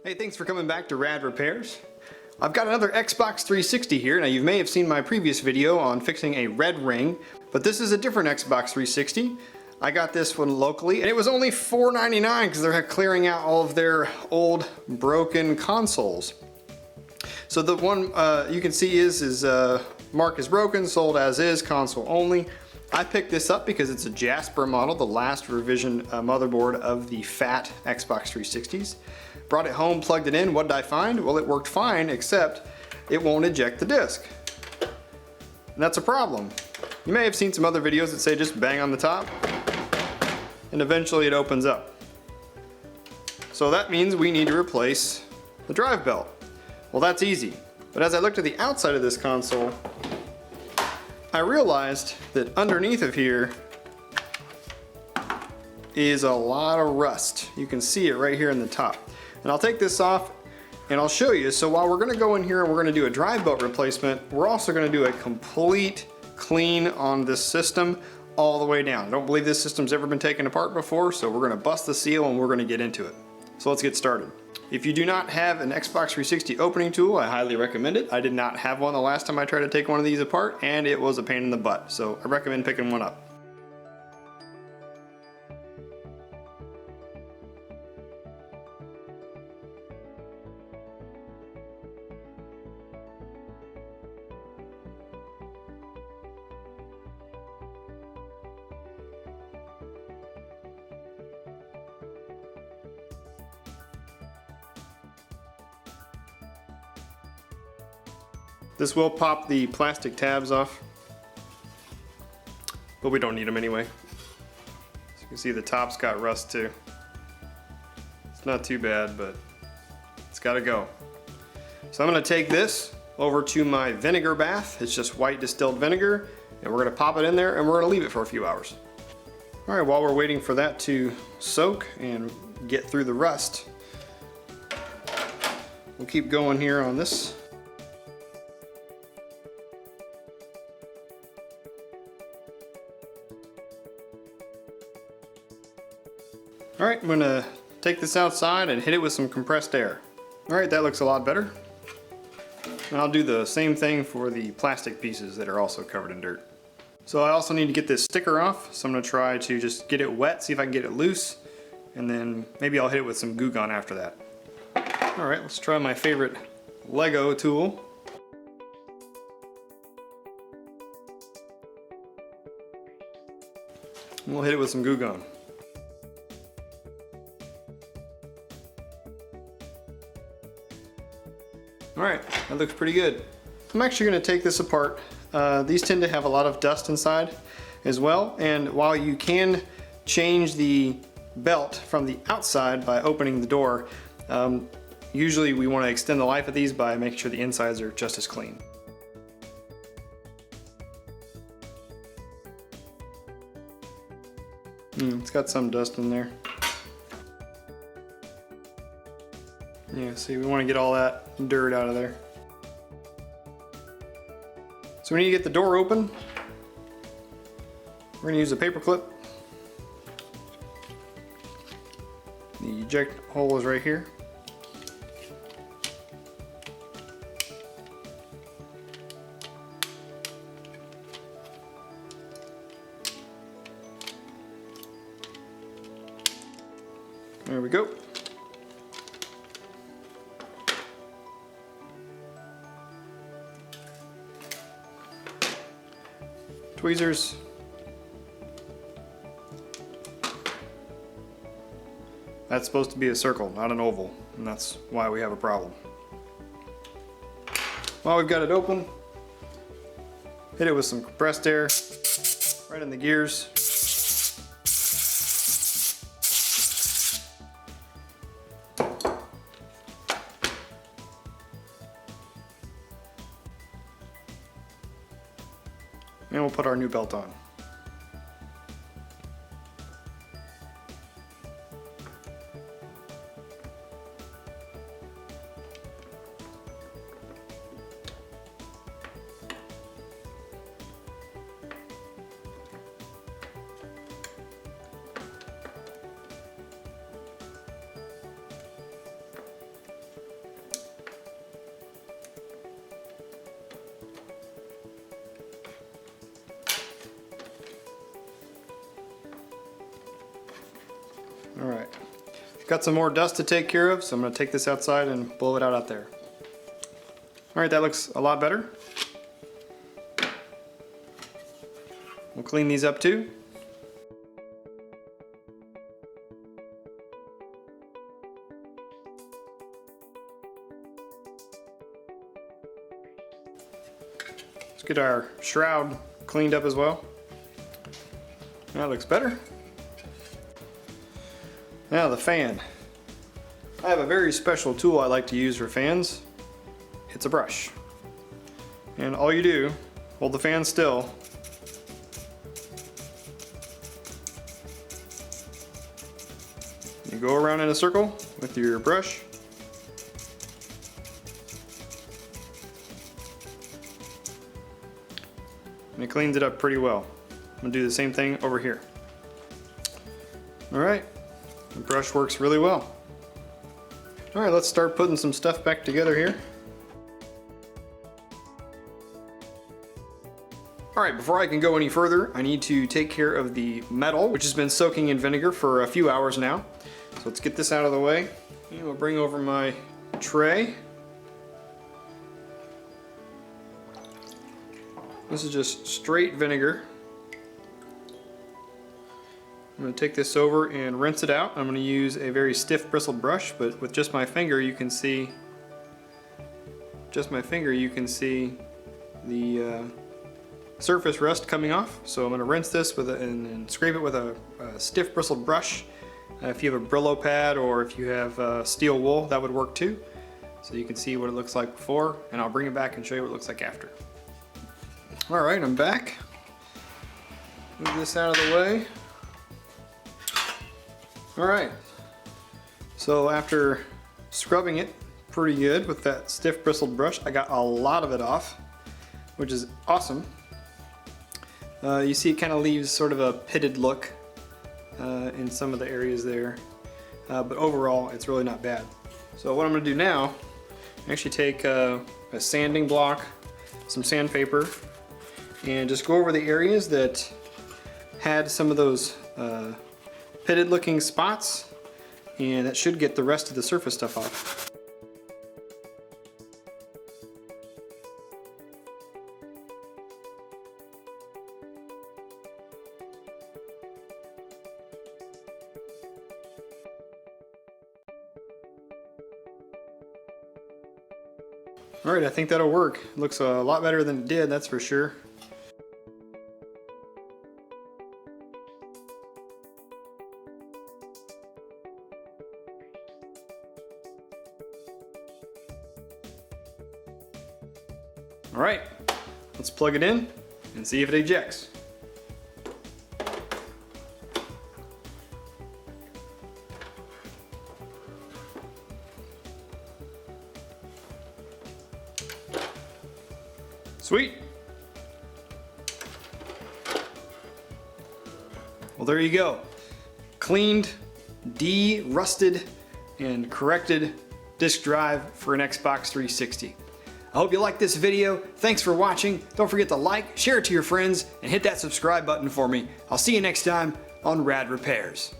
Hey, thanks for coming back to Rad Repairs. I've got another Xbox 360 here. Now, you may have seen my previous video on fixing a red ring, but this is a different Xbox 360. I got this one locally, and it was only $4.99 because they're clearing out all of their old broken consoles. So the one you can see is marked as broken, sold as is, console only. I picked this up because it's a Jasper model, the last revision motherboard of the fat Xbox 360s. Brought it home, plugged it in. What did I find? Well, it worked fine, except it won't eject the disc. And that's a problem. You may have seen some other videos that say just bang on the top, and eventually it opens up. So that means we need to replace the drive belt. Well, that's easy. But as I looked at the outside of this console, I realized that underneath of here is a lot of rust. You can see it right here in the top. And I'll take this off and I'll show you. So while we're gonna go in here and we're gonna do a drive belt replacement, we're also gonna do a complete clean on this system all the way down. I don't believe this system's ever been taken apart before, so we're gonna bust the seal and we're gonna get into it. So let's get started. If you do not have an Xbox 360 opening tool, I highly recommend it. I did not have one the last time I tried to take one of these apart, and it was a pain in the butt. So I recommend picking one up. This will pop the plastic tabs off, but we don't need them anyway. So you can see the top's got rust too. It's not too bad, but it's gotta go. So I'm gonna take this over to my vinegar bath. It's just white distilled vinegar, and we're gonna pop it in there and we're gonna leave it for a few hours. All right, while we're waiting for that to soak and get through the rust, we'll keep going here on this. All right, I'm gonna take this outside and hit it with some compressed air. All right, that looks a lot better. And I'll do the same thing for the plastic pieces that are also covered in dirt. So I also need to get this sticker off, so I'm gonna try to just get it wet, see if I can get it loose, and then maybe I'll hit it with some Goo Gone after that. All right, let's try my favorite Lego tool. We'll hit it with some Goo Gone. Alright, that looks pretty good. I'm actually going to take this apart. These tend to have a lot of dust inside as well, and while you can change the belt from the outside by opening the door, usually we want to extend the life of these by making sure the insides are just as clean. It's got some dust in there. Yeah, see, we want to get all that dirt out of there. So we need to get the door open. We're going to use a paper clip. The eject hole is right here. There we go. Tweezers. That's supposed to be a circle, not an oval, and that's why we have a problem. While we've got it open, hit it with some compressed air right in the gears. And we'll put our new belt on. Got some more dust to take care of, so I'm going to take this outside and blow it out there. Alright, that looks a lot better. We'll clean these up too. Let's get our shroud cleaned up as well. That looks better. Now the fan. I have a very special tool I like to use for fans. It's a brush. And all you do, hold the fan still. You go around in a circle with your brush. And it cleans it up pretty well. I'm gonna do the same thing over here. Alright, the brush works really well. Alright, let's start putting some stuff back together here. Alright, before I can go any further, I need to take care of the metal, which has been soaking in vinegar for a few hours now. So let's get this out of the way. And we'll bring over my tray. This is just straight vinegar. I'm going to take this over and rinse it out. I'm going to use a very stiff bristled brush, but with just my finger you can see the surface rust coming off. So I'm going to rinse this with and scrape it with a stiff bristled brush. If you have a Brillo pad or if you have steel wool, that would work too. So you can see what it looks like before, and I'll bring it back and show you what it looks like after. Alright, I'm back. Move this out of the way. Alright, so after scrubbing it pretty good with that stiff bristled brush, I got a lot of it off, which is awesome. You see it kind of leaves sort of a pitted look in some of the areas there, but overall it's really not bad. So what I'm going to do now, actually take a sanding block, some sandpaper, and just go over the areas that had some of those pitted looking spots, and that should get the rest of the surface stuff off. Alright, I think that'll work. It looks a lot better than it did, that's for sure. Alright, let's plug it in and see if it ejects. Sweet. Well, there you go. Cleaned, de-rusted, and corrected disk drive for an Xbox 360. I hope you liked this video. Thanks for watching. Don't forget to like, share it to your friends, and hit that subscribe button for me. I'll see you next time on Rad Repairs.